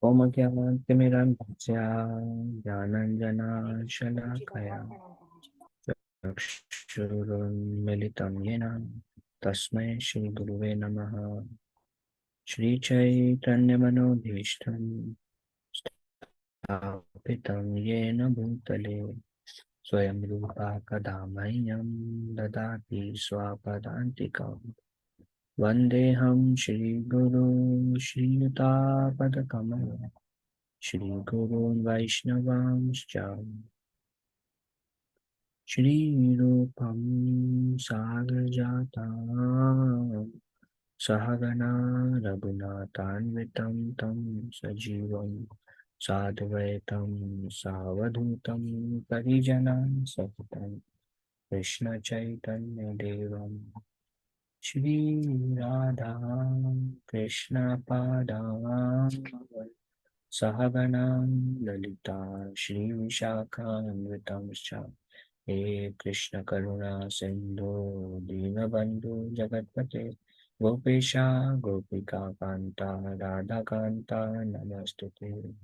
Om Gyantamirantasya Jnananjana Shalakaya Chakshurunmilitam Yena Tasmai Shri Guruve Namaha. Shri Chaitanyamanobhishtam Stapitam Yena Bhutale Swayam Rupa Kadamayyam Dadati Swapadantikam Vandeham Shri Guru Shri Yuta Shri Gurun Vaishnavanscha Shri Rupam Sagrajatam Sahagana Raghunathanvitam Tam Sajivam Sadvaitam Savadhutam Parijanan Sahitam Krishna Chaitanya Devam Shri Radha Krishna Padam Sahaganam Lalita Shri Vishakhanvitamscha He Krishna Karuna Sindhu Dinabandhu Jagatpate Gopesha Gopika Kanta Radha Kanta Namastute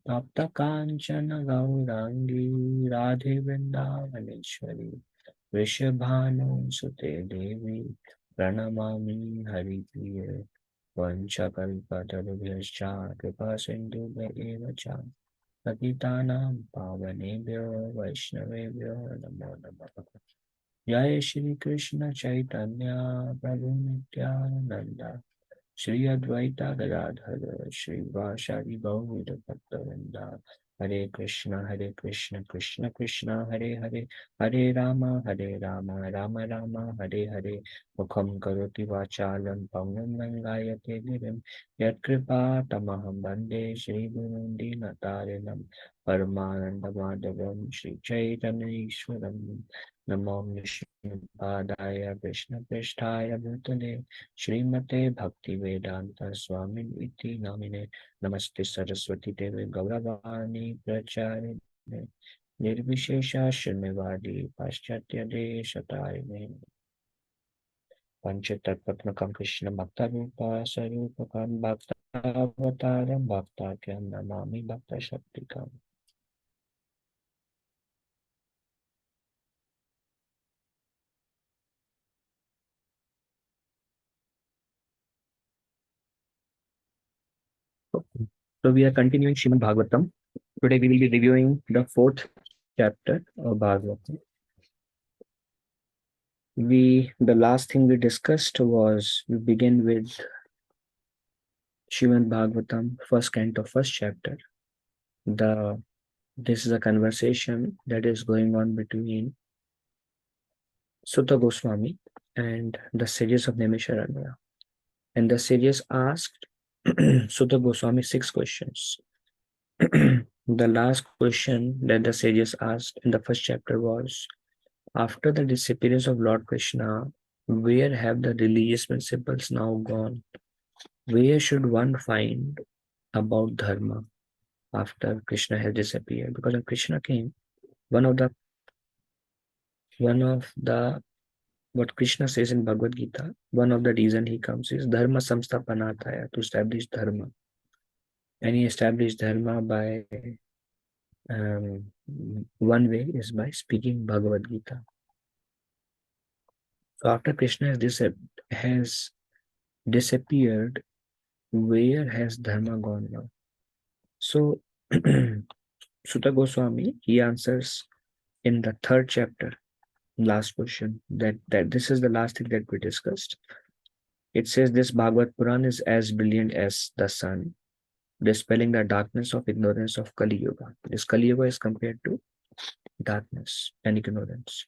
Tapta Kanchana Gaurangi Radhe Vrindavaneshwari Vrishabhanu Sute Devi Pranamami Haripriye Vanchakalpatarubhyascha Kripasindhubhya eva cha Patitanam Pavanebhyo Vaishnavebhyo Namo Namaha. Jai Shri Krishna Chaitanya Prabhu Nityananda Shri Advaita Gadadhara Shri Vashadi Gaura Bhaktavinda Hare Krishna Krishna Krishna Hare Hare Hare Rama Rama Rama Hare Hare Mukham Karoti Vachalam Pangam Nangayate Girim Yat Kripa Tamaham Bande Shri Gurun Dinatarinam Paramananda Madhavam Shri Chaitanya Ishwaram Namo Vishnupadaya Krishna Prishtaya Bhutale Srimate Bhakti Vedanta Swami Iti Namine Namaste Saraswati Devi Gauravani Pracharine Nirvishesha Shunyavadi Paschatya Deshatarine Panchatatmakam Krishna Bhakta Rupa Sarupakam Bhakta Avataram Bhakta Kyam Namami Bhakta Shaktikam. So we are continuing Shrimad Bhagavatam. Today we will be reviewing the fourth chapter of Bhagavatam. The last thing we discussed was we begin with Shrimad Bhagavatam, first canto, first chapter. This is a conversation that is going on between Sutta Goswami and the sages of Naimisharanya. And the sages asked Sutta Goswami 6 questions. The last question that the sages asked in the first chapter was, after the disappearance of Lord Krishna, where have the religious principles now gone? Where should one find about dharma after Krishna has disappeared? Because when Krishna came, one of the what Krishna says in Bhagavad Gita, one of the reason he comes is dharma samsthapanataya, to establish dharma. And he established dharma by one way is by speaking Bhagavad Gita. So after Krishna has disappeared, where has dharma gone now? So Sutta Goswami, he answers in the third chapter, last question, that this is the last thing that we discussed. It says this Bhagavad Puran is as brilliant as the sun, dispelling the darkness of ignorance of Kali Yuga. This Kali Yuga is compared to darkness and ignorance.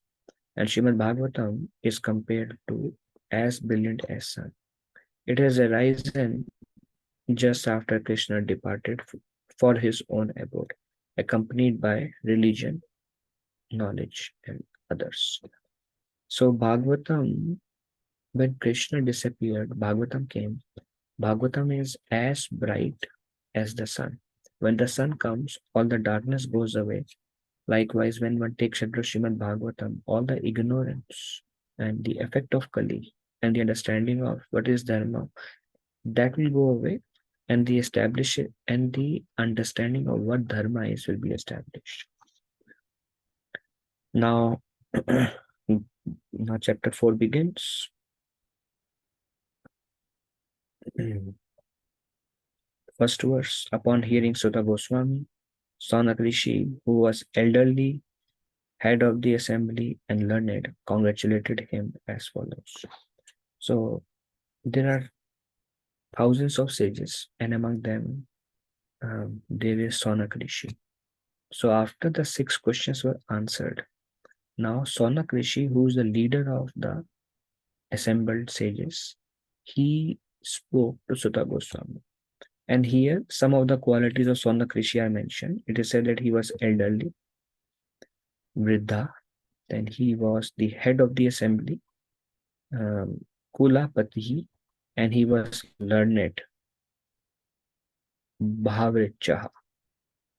And Shrimad Bhagavatam is compared to as brilliant as sun. It has arisen just after Krishna departed for his own abode, accompanied by religion, knowledge, and others. So Bhagavatam, when Krishna disappeared, Bhagavatam came. Bhagavatam is as bright as the sun. When the sun comes, all the darkness goes away. Likewise, when one takes Shadra Srimad Bhagavatam, all the ignorance and the effect of Kali and the understanding of what is Dharma, that will go away and the understanding of what dharma is will be established. Now, now chapter 4 begins. First verse, upon hearing Sutta Goswami, Sanak Rishi, who was elderly, head of the assembly and learned, congratulated him as follows. So there are thousands of sages, and among them there is Sanak Rishi. So after the 6 questions were answered, now Sanak Rishi, who is the leader of the assembled sages, he spoke to Sutta Goswami. And here some of the qualities of Sanak Rishi are mentioned. It is said that he was elderly, Vriddha, then he was the head of the assembly, Kulapati, and he was learned, Bhavrichaha,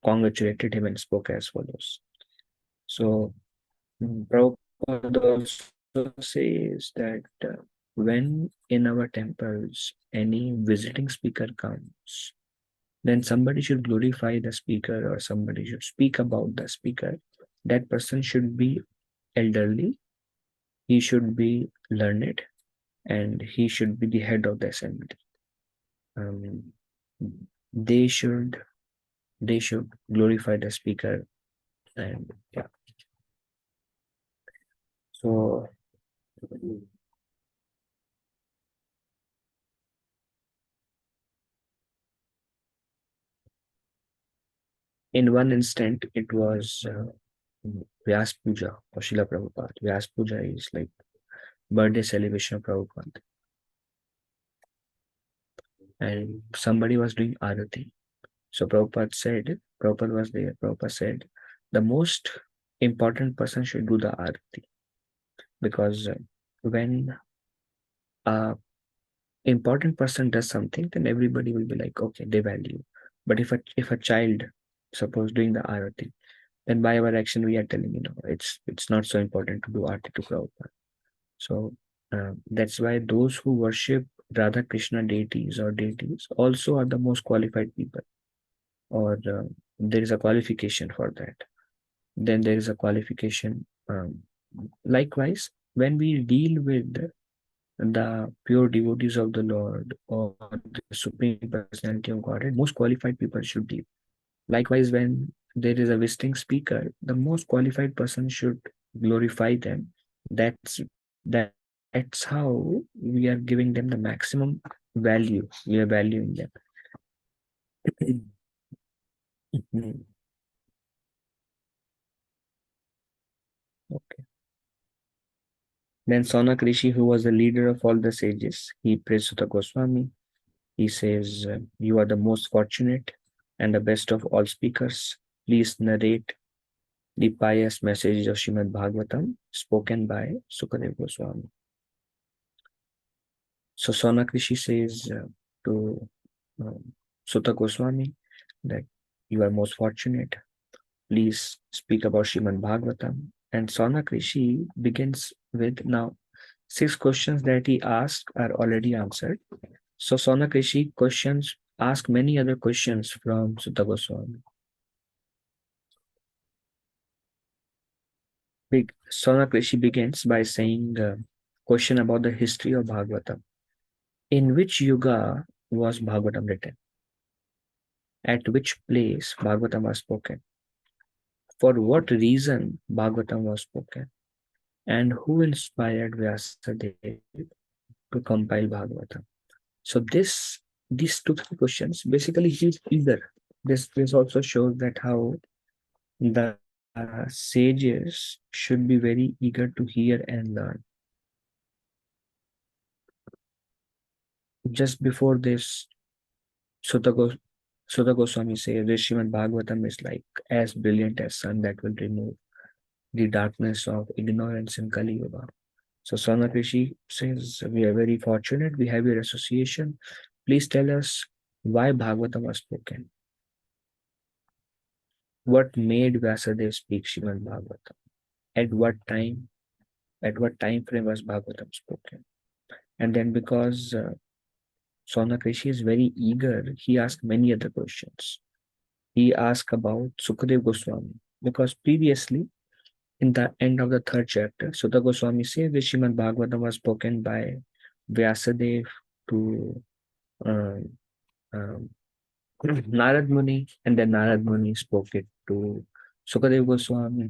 congratulated him and spoke as follows. So Prabhupada also says that when in our temples any visiting speaker comes, then somebody should glorify the speaker or somebody should speak about the speaker. That person should be elderly, he should be learned, and he should be the head of the assembly. Um, they should glorify the speaker, and yeah. So in one instant, it was Vyas Puja or Srila Prabhupada. Vyas Puja is like birthday celebration of Prabhupada. And somebody was doing Arati. So Prabhupada was there. Prabhupada said, the most important person should do the Arati. Because when a important person does something, then everybody will be like, okay, they value. But if a child, suppose doing the Arati, then by our action we are telling, it's not so important to do Arati to Prabhupada. So that's why those who worship Radha Krishna deities or deities also are the most qualified people, or there is a qualification for that. Then there is a qualification. Likewise, when we deal with the pure devotees of the Lord or the Supreme Personality of Godhead, most qualified people should deal. Likewise, when there is a visiting speaker, the most qualified person should glorify them. That's how we are giving them the maximum value. We are valuing them. Okay. Then Sonak Rishi, who was the leader of all the sages, he praised Sutta Goswami. He says, you are the most fortunate and the best of all speakers. Please narrate the pious message of Shrimad Bhagavatam spoken by Sukadev Goswami. So Sonak Rishi says to Sutta Goswami that you are most fortunate. Please speak about Shrimad Bhagavatam. And Sonak Rishi begins with now 6 questions that he asked are already answered. So Sonak Rishi ask many other questions from Sutta Goswami. Sonak Rishi begins by saying a question about the history of Bhagavatam. In which yuga was Bhagavatam written? At which place Bhagavatam was spoken? For what reason Bhagavatam was spoken? And who inspired Vyasadeva to compile Bhagavatam? So these 2 3 questions, basically he's eager. This also shows that how the sages should be very eager to hear and learn. Just before this, Sutta Goswami says the Srimad Bhagavatam is like as brilliant as sun that will remove the darkness of ignorance in Kali Yuga. So Sonak Rishi says, we are very fortunate, we have your association. Please tell us why Bhagavatam was spoken. What made Vyasadeva speak Srimad Bhagavatam? At what time frame was Bhagavatam spoken? And then because Sonakrishi is very eager. He asked many other questions. He asked about Sukadev Goswami because previously, in the end of the third chapter, Sutta Goswami says the Shrimad Bhagavatam was spoken by Vyasadev to um, um, Narad Muni, and then Narad Muni spoke it to Sukadev Goswami.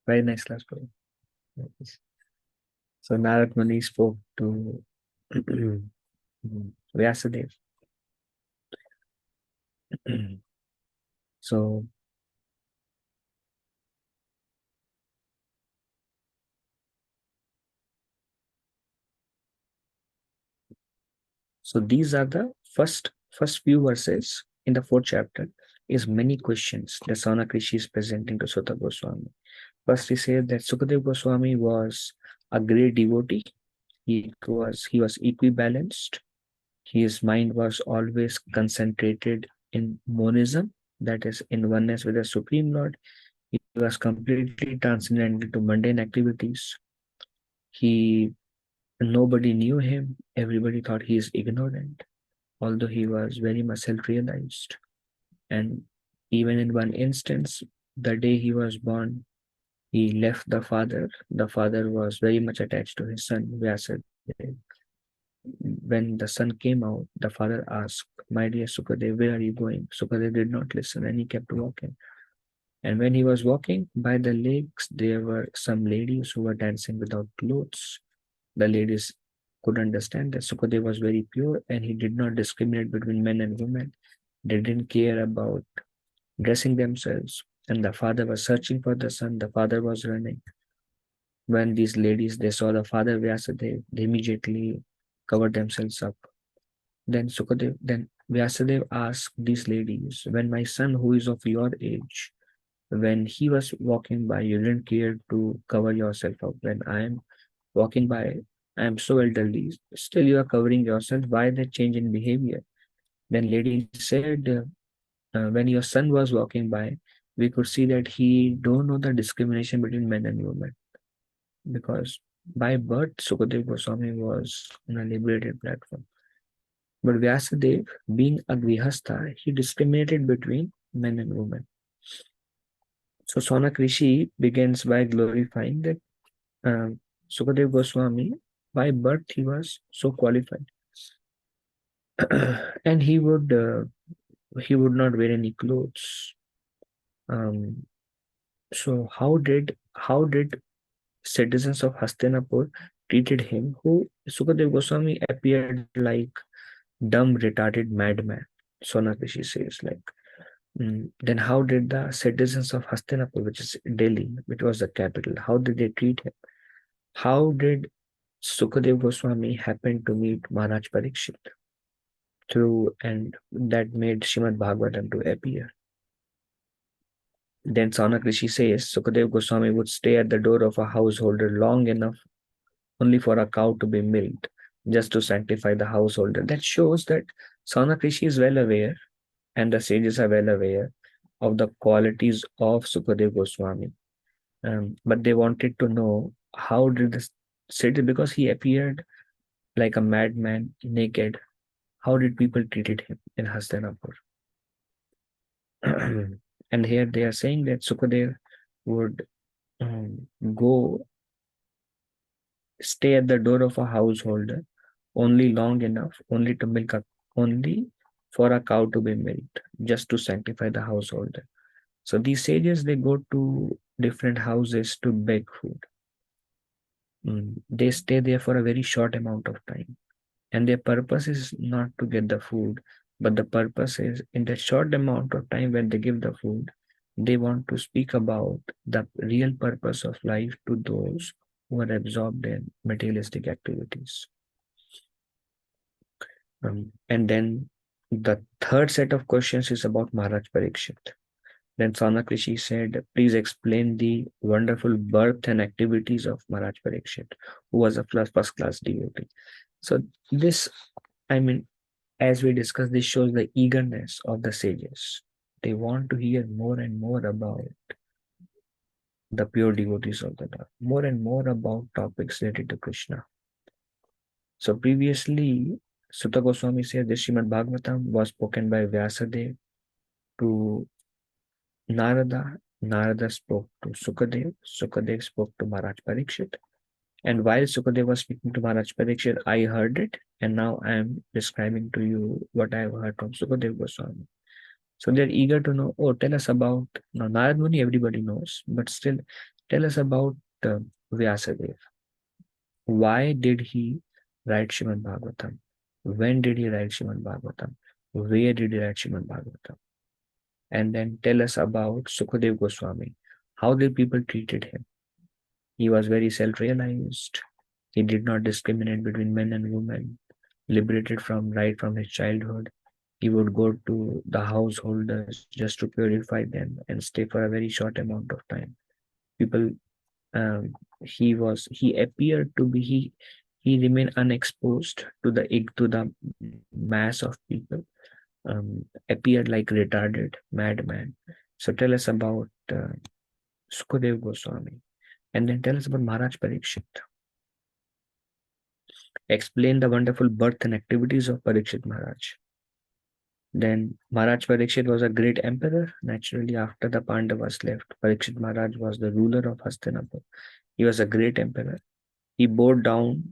Very nice last poem. So Narad Muni spoke to Vyasadev. So these are the first few verses in the fourth chapter is many questions that Sonakrishi is presenting to Sutta Goswami. First, he said that Sukadev Goswami was a great devotee. He was equibalanced. His mind was always concentrated in monism, that is, in oneness with the Supreme Lord. He was completely transcendental to mundane activities. He Nobody knew him. Everybody thought he is ignorant, although he was very much self-realized. And even in one instance, the day he was born, he left the father. The father was very much attached to his son, Vyasadeva. When the son came out, the father asked, "My dear Sukadev, where are you going?" Sukadev did not listen and he kept walking. And when he was walking by the lakes, there were some ladies who were dancing without clothes. The ladies could understand that Sukadev was very pure and he did not discriminate between men and women. They didn't care about dressing themselves. And the father was searching for the son. The father was running. When these ladies they saw the father Vyasadeva, they immediately covered themselves up. Then Vyasadeva asked these ladies, "When my son, who is of your age, when he was walking by, you didn't care to cover yourself up. When I am walking by, I am so elderly, still you are covering yourself. Why that change in behavior?" Then lady said, when your son was walking by, we could see that he don't know the discrimination between men and women, because by birth Sukadev Goswami was on a liberated platform. But Vyasadeva, being a grihastha, he discriminated between men and women. So Sonak Rishi begins by glorifying that uh, Sukadev Goswami, by birth he was so qualified, and he would not wear any clothes. Um, so how did citizens of Hastinapur treated him, who Sukadev Goswami appeared like dumb, retarded madman? Sonakrishi says, like, then how did the citizens of Hastinapur, which is Delhi, which was the capital, how did they treat him? How did Sukadev Goswami happen to meet Maharaj Parikshit through, and that made Shrimad Bhagavatam to appear? Then Sonakrishi says Sukadev Goswami would stay at the door of a householder long enough only for a cow to be milked, just to sanctify the householder. That shows that Sonakrishi is well aware, and the sages are well aware of the qualities of Sukadev Goswami. But they wanted to know how did this city, because he appeared like a madman, naked. How did people treated him in Hastinapur? And here they are saying that Sukadev would go stay at the door of a householder only long enough, only for a cow to be milked, just to sanctify the householder. So these sages, they go to different houses to beg food. They stay there for a very short amount of time, and their purpose is not to get the food, but the purpose is, in that short amount of time when they give the food, they want to speak about the real purpose of life to those who are absorbed in materialistic activities. And then the third set of questions is about Maharaj Parikshit. Then Sonakrishi said, "Please explain the wonderful birth and activities of Maharaj Parikshit, who was a first class devotee." So this, I mean, as we discussed, this shows the eagerness of the sages. They want to hear more and more about the pure devotees of the Lord. More and more about topics related to Krishna. So previously, Sutta Goswami said the Shrimad Bhagavatam was spoken by Vyasadeva to Narada. Narada spoke to Sukadev. Sukadev spoke to Maharaj Parikshit. And while Sukadev was speaking to Maharaj Parikshit, I heard it, and now I am describing to you what I have heard from Sukadev Goswami. So they're eager to know, oh, tell us about, now Narad Muni, everybody knows, but still, tell us about Vyasadeva. Why did he write Shrimad Bhagavatam? When did he write Shrimad Bhagavatam? Where did he write Shrimad Bhagavatam? And then tell us about Sukadev Goswami. How did people treated him? He was very self-realized. He did not discriminate between men and women, liberated from right from his childhood. He would go to the householders just to purify them and stay for a very short amount of time. People, he appeared to be, he remained unexposed to the mass of people, appeared like retarded madman. So tell us about Sukadev Goswami, and then tell us about Maharaj Parikshit. Explain the wonderful birth and activities of Parikshit Maharaj. Then Maharaj Parikshit was a great emperor. Naturally, after the Pandavas left, Parikshit Maharaj was the ruler of Hastinapur. He was a great emperor. He bowed down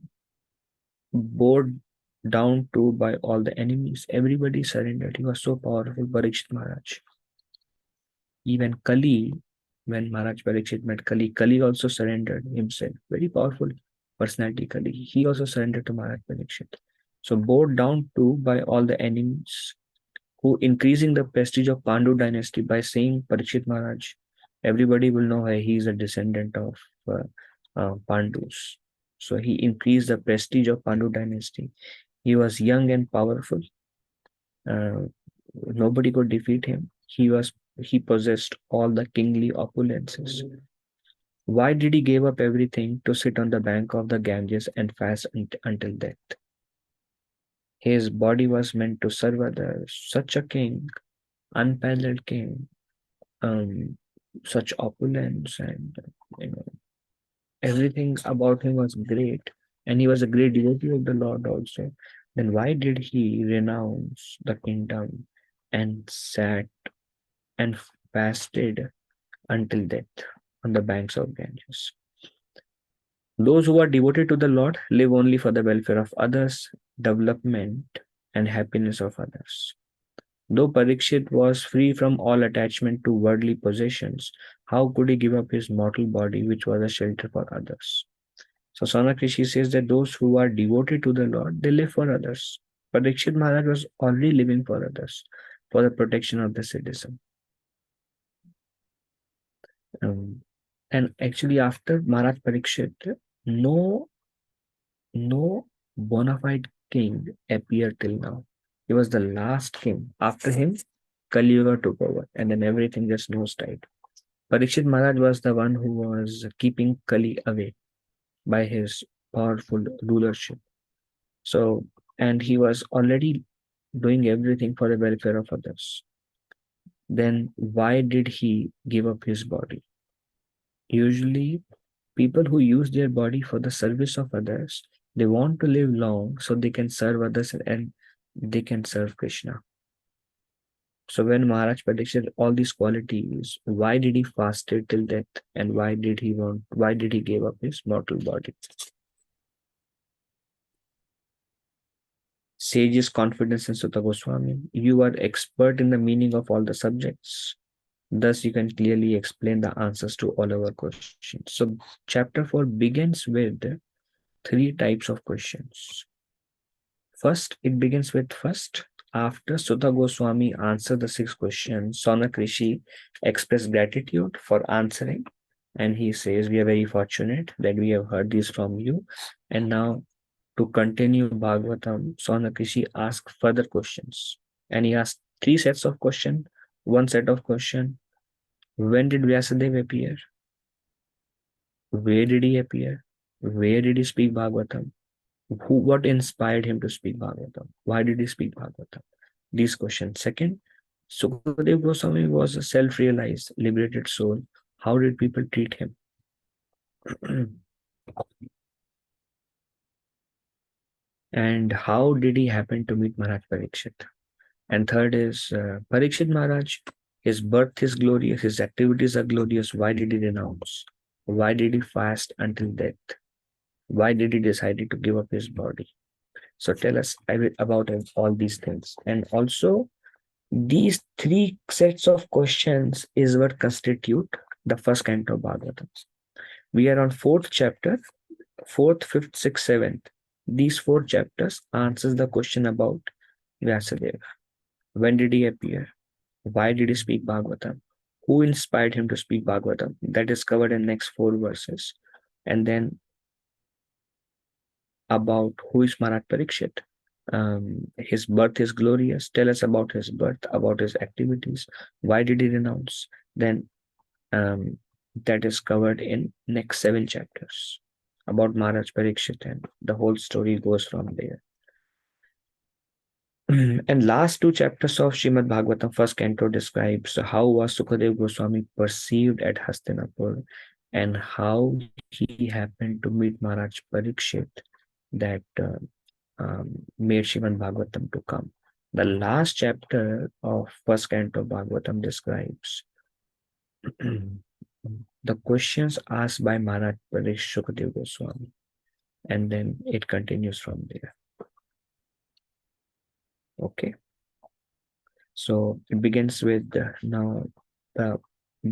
to by all the enemies. Everybody surrendered. He was so powerful, Parikshit Maharaj. Even Kali, when Maharaj Parikshit met Kali, Kali also surrendered himself. Very powerful personality, Kali. He also surrendered to Maharaj Parikshit. So bowed down to by all the enemies, who increasing the prestige of Pandu dynasty by saying Parikshit Maharaj. Everybody will know he is a descendant of Pandus. So he increased the prestige of Pandu dynasty. He was young and powerful. Nobody could defeat him. He possessed all the kingly opulences. Why did he give up everything to sit on the bank of the Ganges and fast until death? His body was meant to serve others. Such a king, unparalleled king, such opulence, and you know everything about him was great, and he was a great devotee of the Lord also. Then why did he renounce the kingdom and sat and fasted until death on the banks of Ganges? Those who are devoted to the Lord live only for the welfare of others, development, and happiness of others. Though Parikshit was free from all attachment to worldly possessions, how could he give up his mortal body, which was a shelter for others? So Sonakrishi says that those who are devoted to the Lord, they live for others. Parikshit Maharaj was already living for others, for the protection of the citizen. And actually, after Maharaj Parikshit, no bona fide king appeared till now. He was the last king. After him, Kali Yuga took over, and then everything just nosedived. Parikshit Maharaj was the one who was keeping Kali away by his powerful rulership. So, and he was already doing everything for the welfare of others. Then why did he give up his body? Usually, people who use their body for the service of others, they want to live long so they can serve others and they can serve Krishna. So when Maharaj predicted all these qualities, why did he fast till death, and why did he give up his mortal body? Sage's confidence in Sutta Goswami. You are expert in the meaning of all the subjects. Thus, you can clearly explain the answers to all our questions. So, chapter 4 begins with 3 types of questions. First, it begins with first. After Sutta Goswami answered the 6 questions, Sonak Rishi expressed gratitude for answering. And he says, we are very fortunate that we have heard this from you. And now, to continue Bhagavatam, Sonak Rishi asked further questions. And he asked 3 sets of questions. One set of questions: when did Vyasadeva appear? Where did he appear? Where did he speak Bhagavatam? What inspired him to speak Bhagavatam? Why did he speak Bhagavatam? These questions. Second, Sukadeva Goswami was a self-realized, liberated soul How did people treat him? And how did he happen to meet Maharaj Parikshit? And third is Parikshit Maharaj. His birth is glorious, his activities are glorious. Why did he renounce? Why did he fast until death? Why did he decide to give up his body? So tell us about all these things. And also, these three sets of questions is what constitute the first canto of Bhagavatam. We are on fourth chapter, fourth, fifth, sixth, seventh. These four chapters answers the question about Vyasadeva. When did he appear? Why did he speak Bhagavatam? Who inspired him to speak Bhagavatam? That is covered in next four verses. And then about who is Maharaj Parikshit. His birth is glorious. Tell us about his birth, about his activities. Why did he renounce? Then that is covered in next 7 chapters about Maharaj Parikshit, and the whole story goes from there. And last 2 chapters of Shrimad Bhagavatam, first canto, describes how was Sukadev Goswami perceived at Hastinapur and how he happened to meet Maharaj Parikshit that made Shrimad Bhagavatam to come. The last chapter of first canto Bhagavatam describes the questions asked by Maharaj Parikshit Sukadev Goswami, and then it continues from there. Okay. So it begins with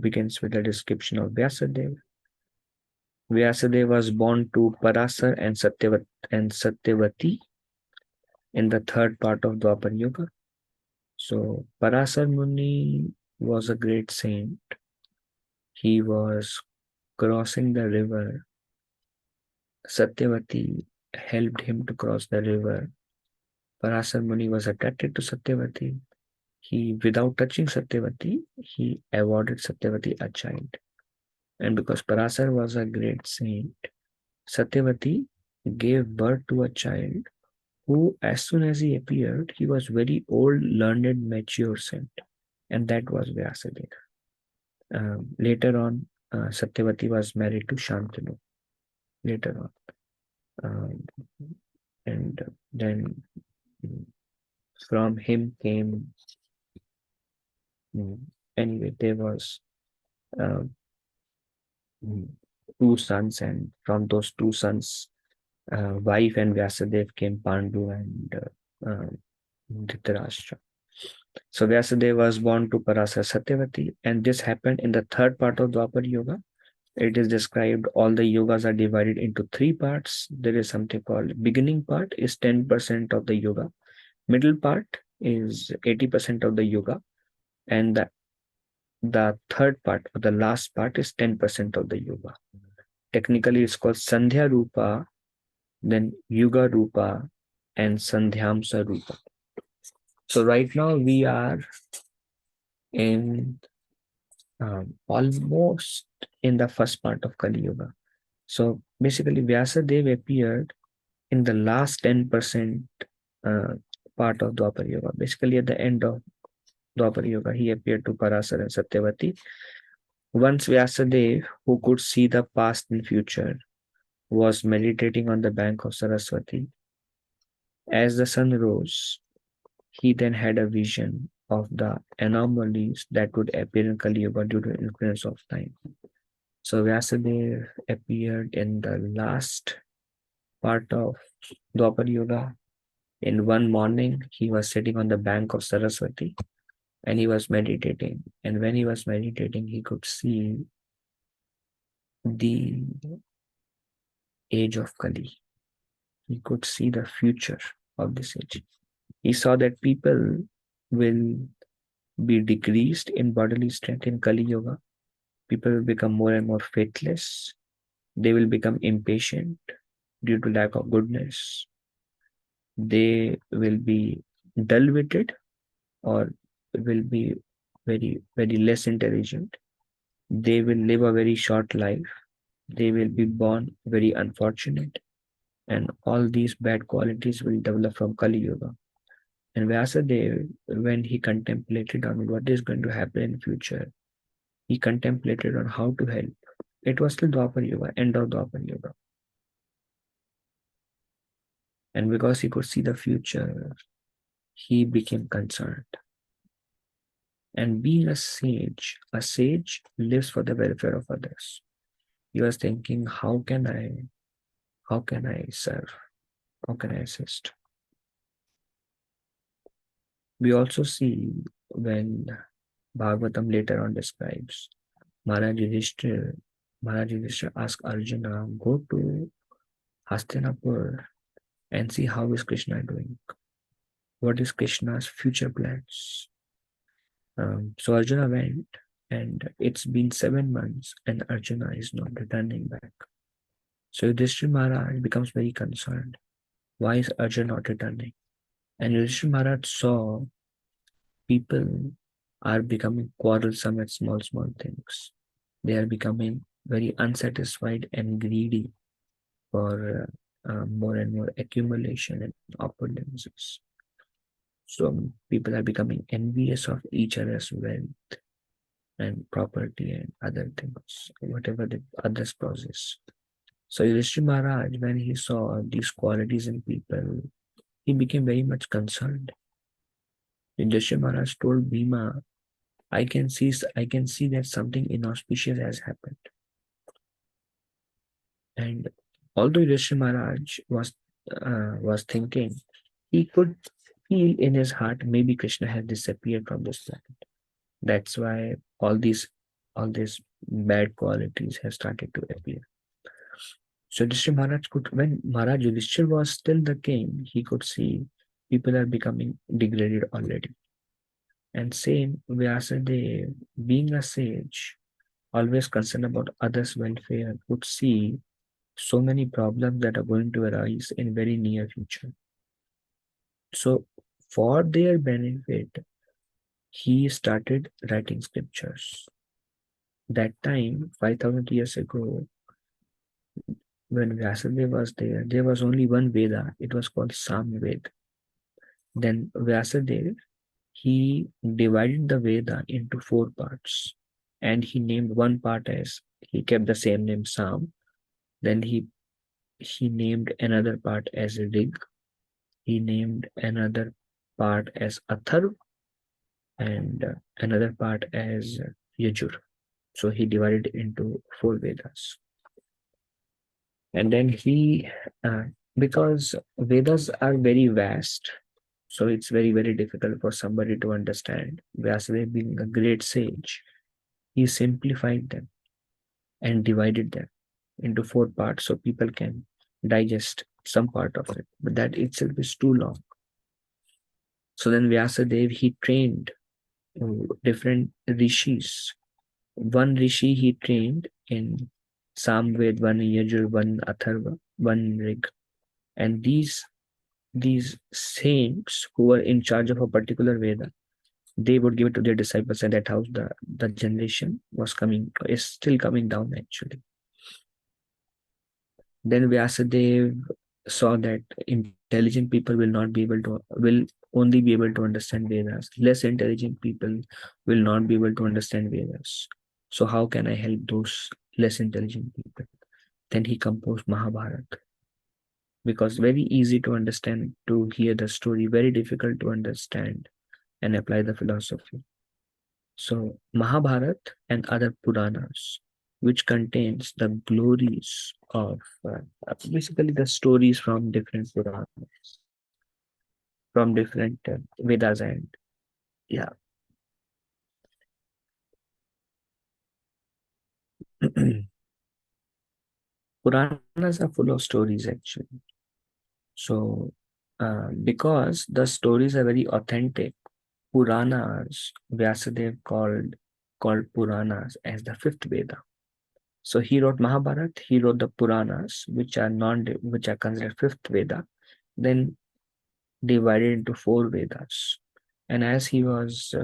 begins with a description of Vyasadeva. Vyasadeva was born to Parasar and Satyavati in the third part of Dwapar Yuga. So Parasar Muni was a great saint. He was crossing the river. Satyavati helped him to cross the river. Parasar Muni was attracted to Satyavati. Without touching Satyavati, he awarded Satyavati a child. And because Parasar was a great saint, Satyavati gave birth to a child who, as soon as he appeared, he was very old, learned, mature saint. And that was Vyasadeva. Later on, Satyavati was married to Shantanu. Later on. And then from him came, anyway, there was 2 sons, and from those 2 sons, wife and Vyasadeva came Pandu and Dhritarashtra. So Vyasadeva was born to Parasar Satyavati, and this happened in the third part of Dwapar Yoga. It is described, all the yogas are divided into 3 parts. There is something called beginning part is 10% of the yoga. Middle part is 80% of the yoga. And the third part, or the last part, is 10% of the yoga. Technically, it's called Sandhya Rupa, then Yuga Rupa, and Sandhyamsa Rupa. So right now we are in almost in the first part of Kali Yuga. So basically, Vyasadeva appeared in the last 10% part of Dwapar Yuga. Basically, at the end of Dwapar Yuga, he appeared to Parasar and Satyavati. Once Vyasadeva, who could see the past and future, was meditating on the bank of Saraswati. As the sun rose, he then had a vision of the anomalies that would appear in Kali Yuga due to the influence of time. So Vyasadeva appeared in the last part of Dwapar Yuga. In one morning, he was sitting on the bank of Saraswati and he was meditating. And when he was meditating, he could see the age of Kali. He could see the future of this age. He saw that people will be decreased in bodily strength in Kali Yuga. People will become more and more faithless. They will become impatient due to lack of goodness. They will be dull-witted or will be very, very less intelligent. They will live a very short life. They will be born very unfortunate. And all these bad qualities will develop from Kali Yuga. And Vyasadeva, when he contemplated on what is going to happen in future, He contemplated on how to help. It was still Dwapar Yuga, end of Dwapar Yuga. And because he could see the future, he became concerned. And being a sage lives for the welfare of others. He was thinking, how can I serve? How can I assist? We also see when Bhagavatam later on describes Maharaj Yudhishthira, Maharaj Yudhishthira asked Arjuna, go to Hastinapur and see how is Krishna doing. What is Krishna's future plans? So Arjuna went, and it's been 7 months, and Arjuna is not returning back. So Yudhishthira Maharaj becomes very concerned. Why is Arjuna not returning? And Yudhishthira Maharaj saw people are becoming quarrelsome at small things. They are becoming very unsatisfied and greedy for more and more accumulation and opulences. So people are becoming envious of each other's wealth and property and other things, whatever the others possess. So Yudhishthira Maharaj, when he saw these qualities in people, he became very much concerned. Yudhishthira Maharaj told Bhima, I can see that something inauspicious has happened. And although Yudhishthira Maharaj was thinking, he could feel in his heart maybe Krishna has disappeared from this planet. That's why all these bad qualities have started to appear. So Yudhishthira Maharaj could, when Maharaj Yudhishthira was still the king, he could see people are becoming degraded already. And same Vyasadeva, being a sage, always concerned about others' welfare, could see so many problems that are going to arise in very near future. So for their benefit, he started writing scriptures. That time, 5,000 years ago, when Vyasadeva was there was only one Veda. It was called Samved. Then Vyasadeva, he divided the Veda into 4 parts, and he named one part as, he kept the same name Sam. Then he named another part as Rig. He named another part as Atharv, and another part as Yajur. So he divided into 4 Vedas. And then uh, because Vedas are very vast, so it's very difficult for somebody to understand. Vyasadeva, being a great sage, he simplified them and divided them into 4 parts so people can digest some part of it. But that itself is too long. So then Vyasadeva, he trained different rishis. One rishi he trained in Samved, one Yajur, one Atharva, one Rig. And these saints who were in charge of a particular Veda, they would give it to their disciples, and that how the generation is still coming down actually. Then Vyasadeva saw that intelligent people will only be able to understand Vedas. Less intelligent people will not be able to understand Vedas. So how can I help those less intelligent people? Then he composed Mahabharata, because very easy to understand, to hear the story, very difficult to understand and apply the philosophy. So Mahabharata and other Puranas, which contains the glories of basically the stories from different Puranas, from different Vedas, and yeah. Puranas are full of stories actually. So because the stories are very authentic, Puranas, Vyasadeva called Puranas as the fifth Veda. So he wrote Mahabharata, he wrote the Puranas, which are considered fifth Veda, then divided into 4 Vedas. And as he was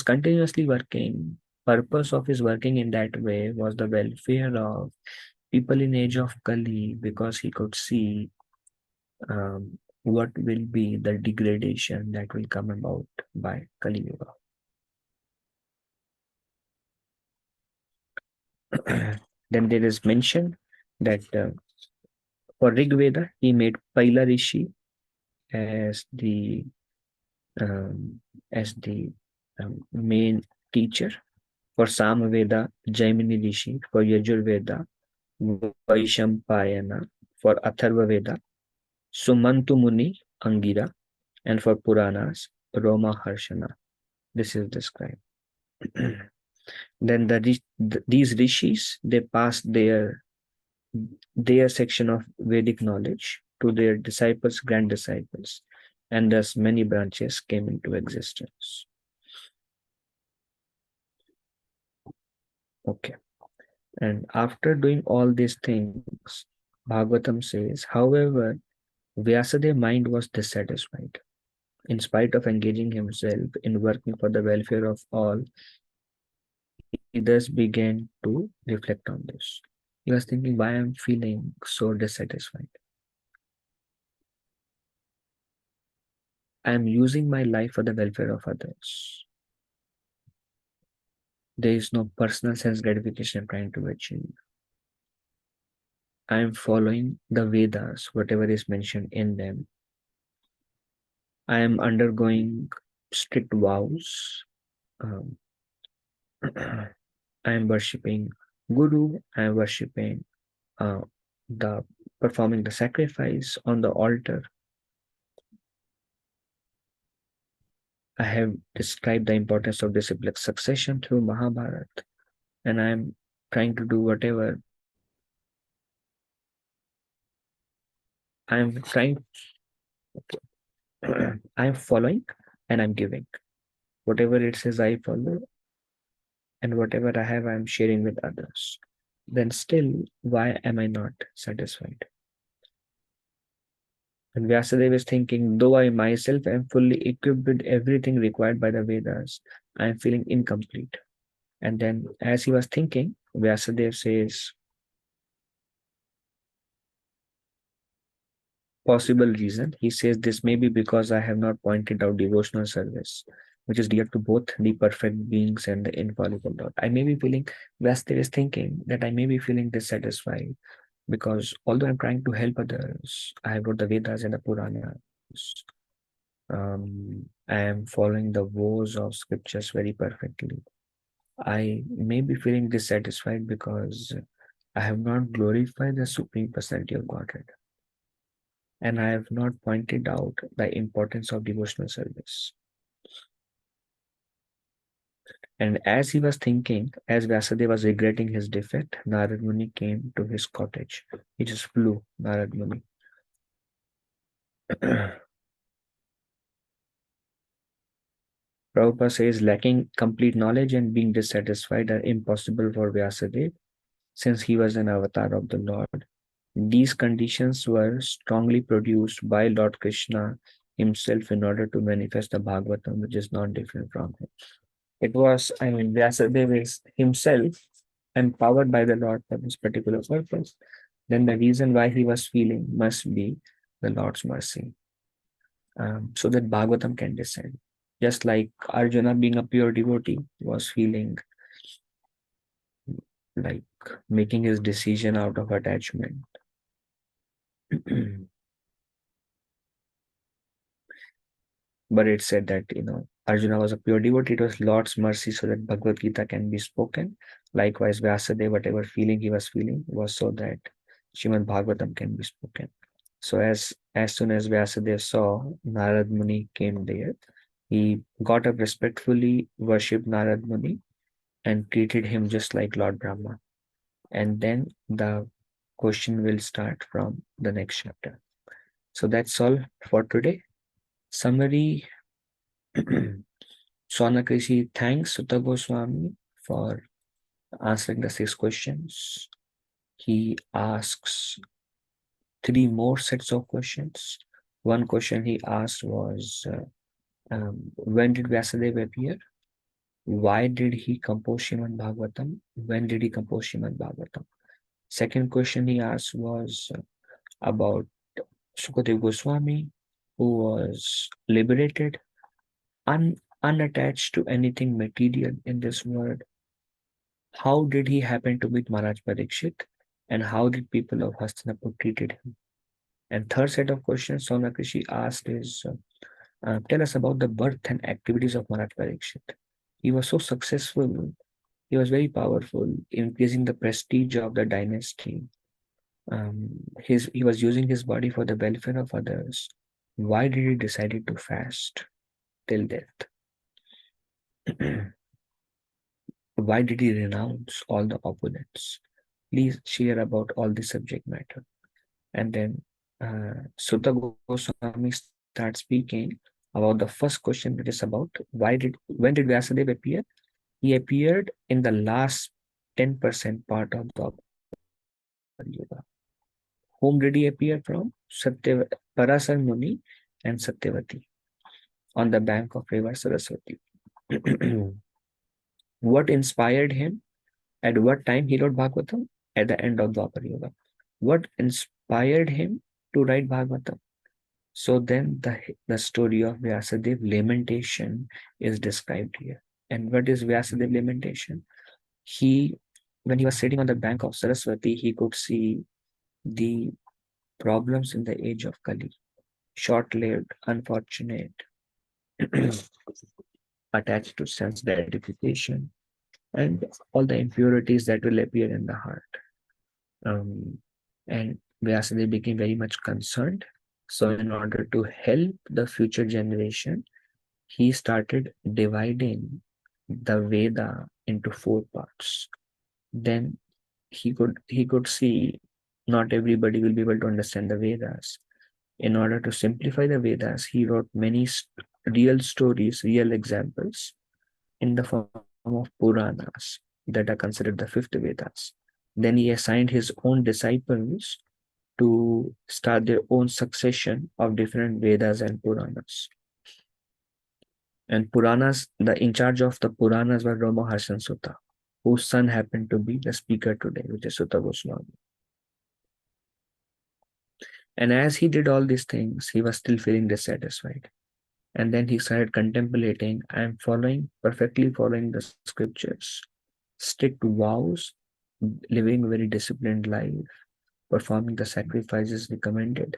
continuously working. Purpose of his working in that way was the welfare of people in age of Kali, because he could see what will be the degradation that will come about by Kali Yuga. Then there is mention that for Rig Veda, he made Paila Rishi as the um, main teacher. For Samaveda, Jaimini Rishi. For Yajurveda, Vaishampayana. For Atharva Veda, Sumantu Muni Angira. And for Puranas, Roma Harshana. This is described. Then these rishis, they passed their section of Vedic knowledge to their disciples, grand disciples, and thus many branches came into existence. Okay. And after doing all these things, Bhagavatam says, however, Vyasadev's mind was dissatisfied. In spite of engaging himself in working for the welfare of all, he thus began to reflect on this. He was thinking, why I'm feeling so dissatisfied. I am using my life for the welfare of others. There is no personal sense gratification I'm trying to achieve. I am following the Vedas, whatever is mentioned in them. I am undergoing strict vows. Um, I am worshipping Guru. I am worshipping uh, the performing the sacrifice on the altar. I have described the importance of disciplic succession through Mahabharata, and I am trying to do whatever I am trying. I am following, and I'm giving. Whatever it says, I follow, and whatever I have, I am sharing with others. Then still, why am I not satisfied? And Vyasadeva is thinking, though I myself am fully equipped with everything required by the Vedas, I am feeling incomplete. And then, as he was thinking, Vyasadeva says, possible reason. He says, this may be because I have not pointed out devotional service, which is dear to both the perfect beings and the infallible Lord. I may be feeling, Vyasadeva is thinking that I may be feeling dissatisfied because although I'm trying to help others, I have wrote the Vedas and the Puranas. I am following the woes of scriptures very perfectly. I may be feeling dissatisfied because I have not glorified the Supreme Personality of Godhead, and I have not pointed out the importance of devotional service. And as he was thinking, as Vyasadeva was regretting his defect, Narad Muni came to his cottage. He just flew, Narad Muni. Prabhupada says lacking complete knowledge and being dissatisfied are impossible for Vyasadeva since he was an avatar of the Lord. These conditions were strongly produced by Lord Krishna himself in order to manifest the Bhagavatam, which is not different from him. It was, Vyasadeva is himself empowered by the Lord for this particular purpose. Then the reason why he was feeling must be the Lord's mercy, so that Bhagavatam can descend. Just like Arjuna, being a pure devotee, was feeling like making his decision out of attachment. But it said that, Arjuna was a pure devotee. It was Lord's mercy so that Bhagavad Gita can be spoken. Likewise, Vyasadeva, whatever feeling he was feeling, was so that Shrimad Bhagavatam can be spoken. So as soon as Vyasadeva saw Narad Muni came there, he got up respectfully, worshipped Narad Muni, and treated him just like Lord Brahma. And then the question will start from the next chapter. So that's all for today. Summary. Sonakrishi thanks Sutta Goswami for answering the 6 questions. He asks 3 more sets of questions. One question he asked was, when did Vyasadeva appear? Why did he compose Shrimad Bhagavatam? When did he compose Shrimad Bhagavatam? Second question he asked was about Sukadeva Goswami, who was liberated, unattached to anything material in this world, How did he happen to meet Maharaj Parikshit? And how did people of Hastinapur treated him? And third set of questions Sonakrishi asked is, tell us about the birth and activities of Maharaj Parikshit. He was so successful. He was very powerful, increasing the prestige of the dynasty. He was using his body for the welfare of others. Why did he decide to fast till death? Why did he renounce all the opponents? Please share about all the subject matter. And then Sutta Goswami starts speaking about the first question, which is about when did Vyasadeva appear? He appeared in the last 10% part of the Upper Yuga. Whom did he appear from? Parasar Muni and Satyavati on the bank of river Saraswati. What inspired him? At what time he wrote Bhagavatam? At the end of Dwapar Yuga. What inspired him to write Bhagavatam? So then the story of Vyasadeva lamentation is described here. And what is Vyasadeva lamentation? He, when he was sitting on the bank of Saraswati, he could see the problems in the age of Kali, short-lived, unfortunate, attached to sense gratification, and all the impurities that will appear in the heart. And Vyasadeva became very much concerned. So, in order to help the future generation, he started dividing the Veda into four parts. Then he could see not everybody will be able to understand the Vedas. In order to simplify the Vedas, he wrote many real stories, real examples in the form of Puranas that are considered the fifth Vedas. Then he assigned his own disciples to start their own succession of different Vedas and Puranas. And Puranas, the in charge of the Puranas was Ramaharshan Sutta, whose son happened to be the speaker today, which is Sutta Goswami. And as he did all these things, he was still feeling dissatisfied. And then he started contemplating, I am perfectly following the scriptures, strict vows, living a very disciplined life, performing the sacrifices recommended.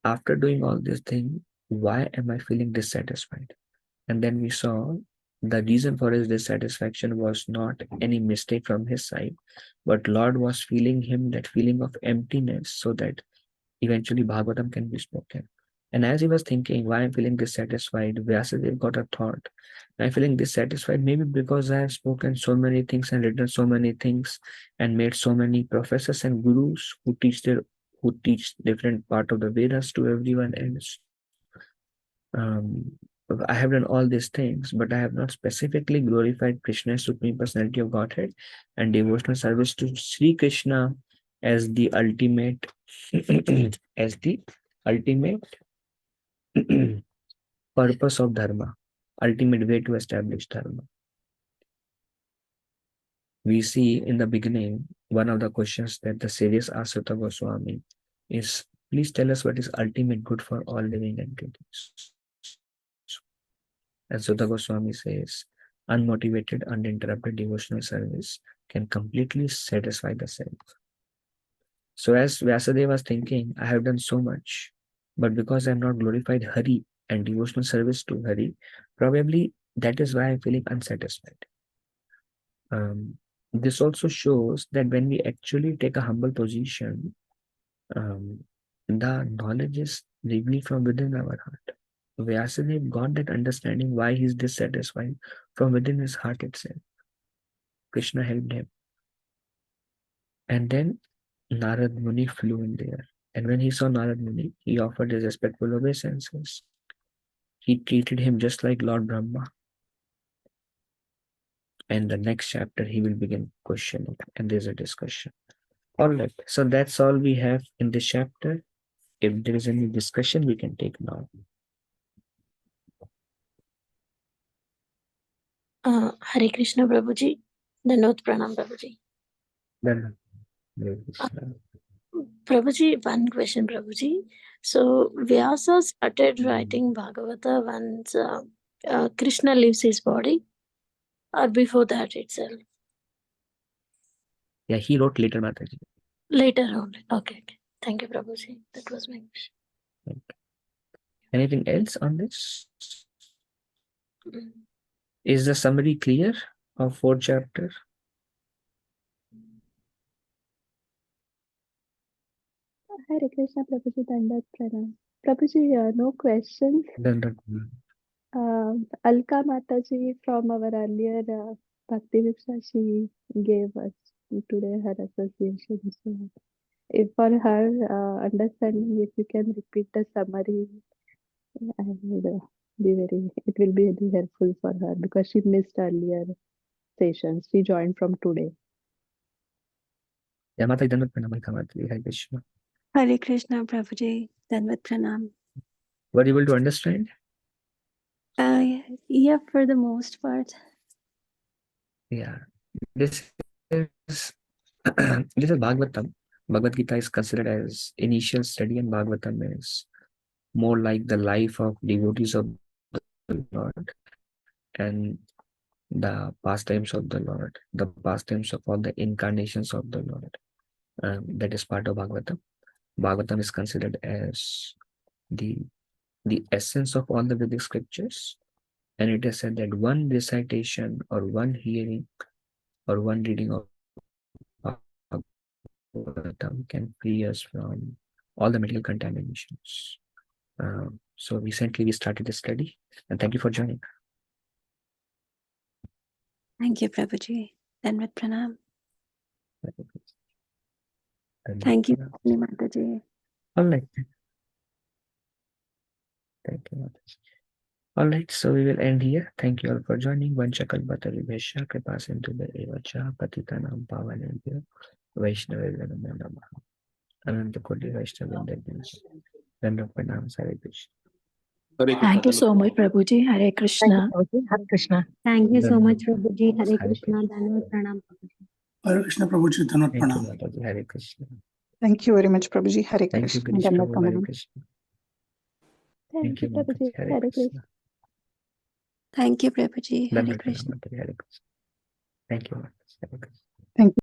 After doing all these things, why am I feeling dissatisfied? And then we saw the reason for his dissatisfaction was not any mistake from his side, but Lord was feeling him that feeling of emptiness so that eventually Bhagavatam can be spoken. And as he was thinking, why I'm feeling dissatisfied, Vyasadeva got a thought. I'm feeling dissatisfied maybe because I have spoken so many things and written so many things and made so many professors and gurus who teach different part of the Vedas to everyone else. Um, I have done all these things, but I have not specifically glorified Krishna as Supreme Personality of Godhead and devotional service to Sri Krishna as the ultimate as the ultimate purpose of dharma, ultimate way to establish dharma. We see in the beginning, one of the questions that the sages asked Sutta Goswami is, please tell us what is ultimate good for all living entities. And Sutta Goswami says, unmotivated, uninterrupted devotional service can completely satisfy the self. So as Vyasadeva was thinking, I have done so much, but because I have not glorified Hari and devotional service to Hari, probably that is why I'm feeling unsatisfied. This also shows that when we actually take a humble position, the knowledge is revealed from within our heart. Vyasadeva got that understanding why he is dissatisfied from within his heart itself. Krishna helped him. And then Narad Muni flew in there. And when he saw Narad Muni, he offered his respectful obeisances. He treated him just like Lord Brahma. And the next chapter, he will begin questioning, and there's a discussion. All right, so that's all we have in this chapter. If there is any discussion, we can take now. Hare Krishna Prabhuji, Dandavat Pranam Prabhuji. Then, Prabhuji, one question, Prabhuji. So Vyasa started writing Bhagavata once Krishna leaves his body, or before that itself? Yeah, he wrote later, Mataji. Later on. Okay. Thank you, Prabhuji. That was my question. Okay. Anything else on this? Mm. Is the summary clear of 4th chapter? Hare Krishna, Prabhuji, Dandat Pranam. Prabhuji, no questions. Alka Mataji from our earlier Bhakti Viksha, she gave us today her association. So, if for her understanding, if you can repeat the summary, I would be very, it will be very helpful for her because she missed earlier sessions. She joined from today. Yeah, Mataji, Dandat Pranam, Alka Mataji, Hare Krishna. Hare Krishna, Prabhuji. Danvat Pranam. Were you able to understand? Yeah, for the most part. Yeah. This is this is Bhagavatam. Bhagavad Gita is considered as initial study, and Bhagavatam is more like the life of devotees of the Lord and the pastimes of the Lord, the pastimes of all the incarnations of the Lord. That is part of Bhagavatam. Bhagavatam is considered as the essence of all the Vedic scriptures, and it is said that one recitation or one hearing or one reading of Bhagavatam can free us from all the material contaminations. So recently we started the study, and thank you for joining. Thank you, Prabhuji. Danvat Pranam. Thank you, Mataji. All right. Thank you, Mataji. All right, so we will end here. Thank you all for joining. Vanchakalpataribhesha kripasintu evacha patitanam pavanebhyo Vaishnavaya namaha. Ananta Koti Vaishnavindagins. Dandav Pranam, Hare Krishna. Thank you so much, Prabhuji. Hare Krishna. Hare Krishna. Thank you so Dandav much, Prabhuji. Hare Hare Krishna. Krishna. Danvat Pranam, Prabhuji. Hare Krishna Prabhuji, Dhanvat Thank you, Pranam. Mataji. Hare Krishna. Thank you very much, Prabhuji. Hare Thank you, Krishna. Girish Dandavat Prabhu. Hare Pranam. Krishna. Thank Thank you, you, Prabhuji. Mataji. Hare Hare Krishna. Krishna. Thank you, Prabhuji. Hare Dandav Krishna. Pranam, Mataji. Hare Krishna. Thank you, Mataji. Hare Krishna. Thank you.